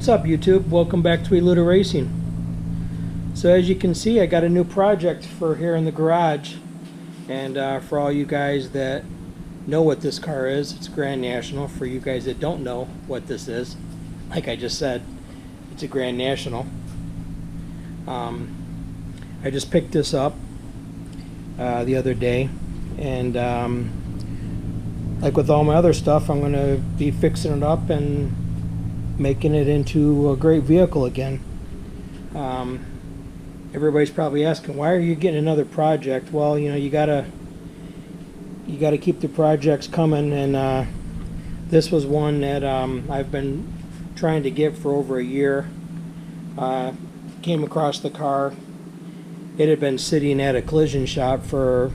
What's up, YouTube? Welcome back to Eluda Racing. So as you can see, I got a new project for here in the garage, and for all you guys that know what this car is, it's Grand National. For you guys that don't know what this is, like I just said, it's a Grand National. I just picked this up the other day, and like with all my other stuff, I'm going to be fixing it up and making it into a great vehicle again. Everybody's probably asking, why are you getting another project? Well, you know, you gotta keep the projects coming, and this was one that I've been trying to get for over a year. Came across the car. It had been sitting at a collision shop for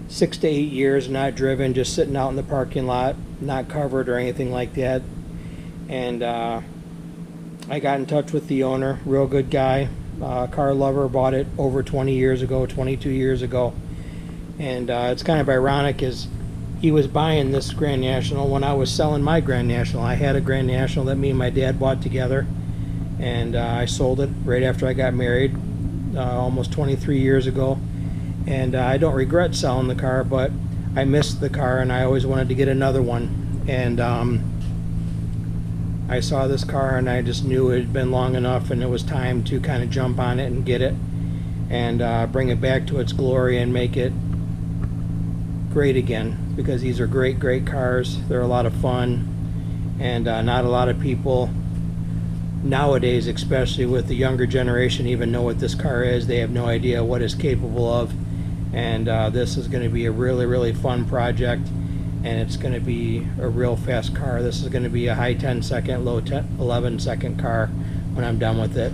6 to 8 years, not driven, just sitting out in the parking lot, not covered or anything like that. And I got in touch with the owner, real good guy, car lover, bought it over 20 years ago, 22 years ago. And it's kind of ironic, is he was buying this Grand National when I was selling my Grand National. I had a Grand National that me and my dad bought together, and I sold it right after I got married, almost 23 years ago. And I don't regret selling the car, but I missed the car and I always wanted to get another one. And I saw this car and I just knew it had been long enough and it was time to kind of jump on it and get it and bring it back to its glory and make it great again, because these are great cars. They're a lot of fun, and not a lot of people nowadays, especially with the younger generation, even know what this car is. They have no idea what it's capable of, and this is going to be a really fun project, and it's going to be a real fast car. This is going to be a high 10-second, low 11-second car when I'm done with it.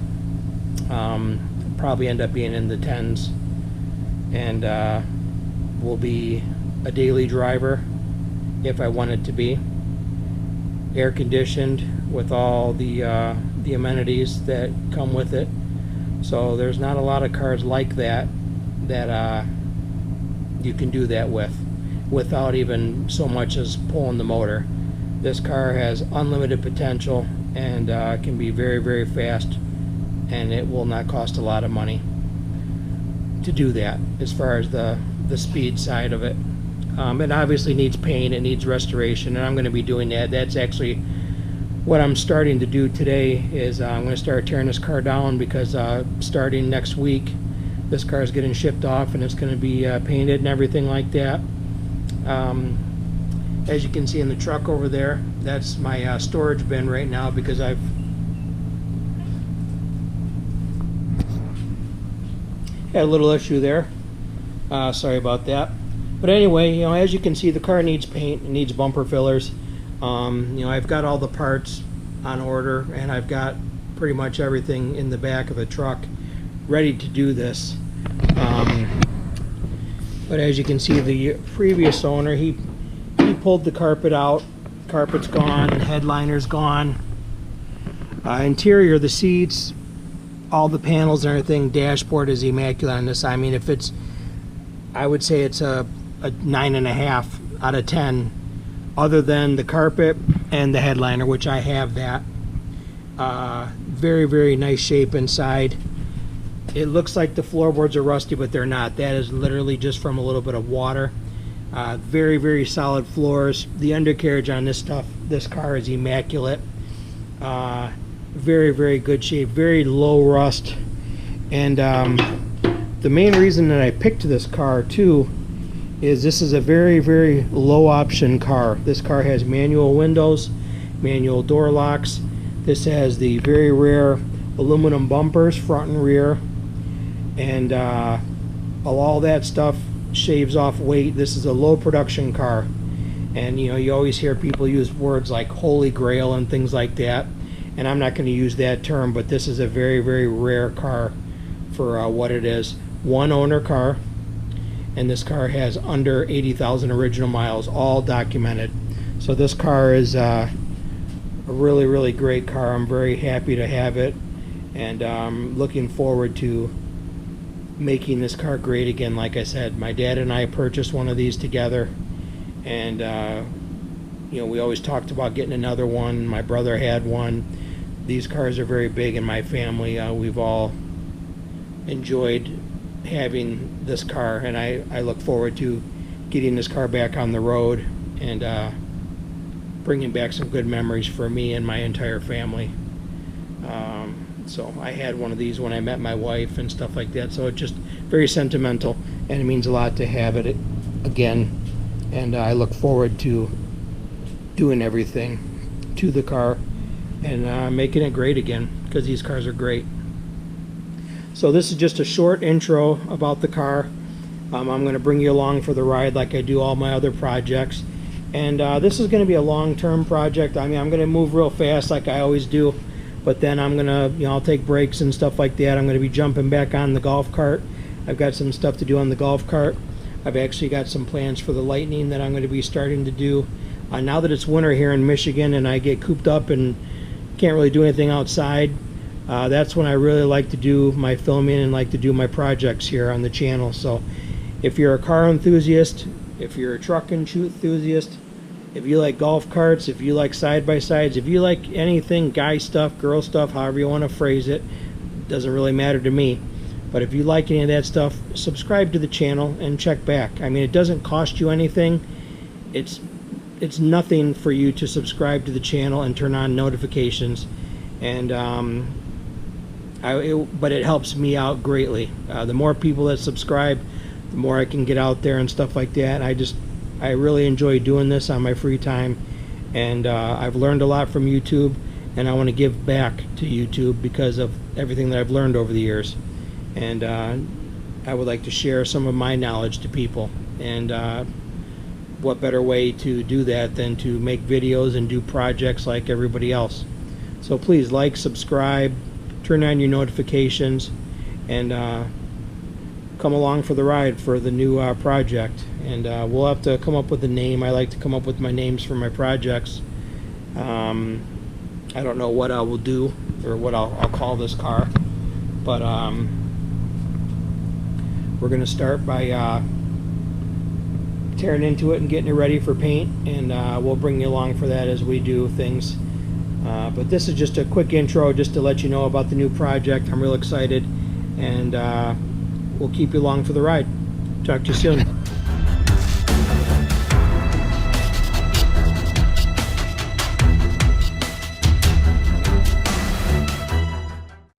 Probably end up being in the 10s, and will be a daily driver if I want it to be. Air conditioned with all the amenities that come with it. So there's not a lot of cars like that you can do that with without even so much as pulling the motor. This car has unlimited potential and can be very fast, and it will not cost a lot of money to do that as far as the speed side of it. It obviously needs paint, it needs restoration, and I'm going to be doing that. That's actually what I'm starting to do today. Is I'm going to start tearing this car down, because starting next week this car is getting shipped off and it's going to be painted and everything like that. As you can see in the truck over there, that's my storage bin right now, because I've had a little issue there. Sorry about that. But anyway, you know, as you can see, the car needs paint, it needs bumper fillers. You know, I've got all the parts on order, and I've got pretty much everything in the back of the truck ready to do this. But as you can see, the previous owner, he pulled the carpet out. Carpet's gone, headliner's gone. Interior, the seats, all the panels and everything, dashboard is immaculate on this. I mean, if it's, I would say it's a 9.5 out of 10, other than the carpet and the headliner, which I have that. Very nice shape inside. It looks like the floorboards are rusty, but they're not. That is literally just from a little bit of water. Very solid floors. The undercarriage on this car is immaculate. Very good shape, very low rust. And the main reason that I picked this car too is this is a very low option car. This car has manual windows, manual door locks. This has the very rare aluminum bumpers, front and rear, and all that stuff shaves off weight. This is a low production car, and you know, you always hear people use words like holy grail and things like that, and I'm not going to use that term, but this is a very rare car for what it is. One owner car, and this car has under 80,000 original miles, all documented. So this car is a really great car. I'm very happy to have it, and looking forward to making this car great again. Like I said, my dad and I purchased one of these together, and you know, we always talked about getting another one. My brother had one. these cars are very big in my family. We've all enjoyed having this car, and I look forward to getting this car back on the road and bringing back some good memories for me and my entire family. So I had one of these when I met my wife and stuff like that, so it's just very sentimental, and it means a lot to have it again, and I look forward to doing everything to the car and making it great again, because these cars are great. So this is just a short intro about the car. I'm going to bring you along for the ride like I do all my other projects, and this is going to be a long-term project. I mean, I'm going to move real fast like I always do, but then I'm going to, I'll take breaks and stuff like that. I'm going to be jumping back on the golf cart. I've got some stuff to do on the golf cart. I've actually got some plans for the Lightning that I'm going to be starting to do. Now that it's winter here in Michigan and I get cooped up and can't really do anything outside, that's when I really like to do my filming and like to do my projects here on the channel. So if you're a car enthusiast, if you're a truck and shoot enthusiast, if you like golf carts, if you like side-by-sides, if you like anything, guy stuff, girl stuff, however you want to phrase it, doesn't really matter to me. But if you like any of that stuff, subscribe to the channel and check back. I mean, it doesn't cost you anything. It's nothing for you to subscribe to the channel and turn on notifications, and but it helps me out greatly. The more people that subscribe, the more I can get out there and stuff like that. I really enjoy doing this on my free time, and I've learned a lot from YouTube, and I want to give back to YouTube because of everything that I've learned over the years, and I would like to share some of my knowledge to people, and what better way to do that than to make videos and do projects like everybody else. So please like, subscribe, turn on your notifications, and come along for the ride for the new project. And we'll have to come up with a name. I like to come up with my names for my projects. I don't know what I will do or what I'll call this car, but we're going to start by tearing into it and getting it ready for paint, and we'll bring you along for that as we do things. But this is just a quick intro just to let you know about the new project. I'm real excited, and we'll keep you along for the ride. Talk to you soon.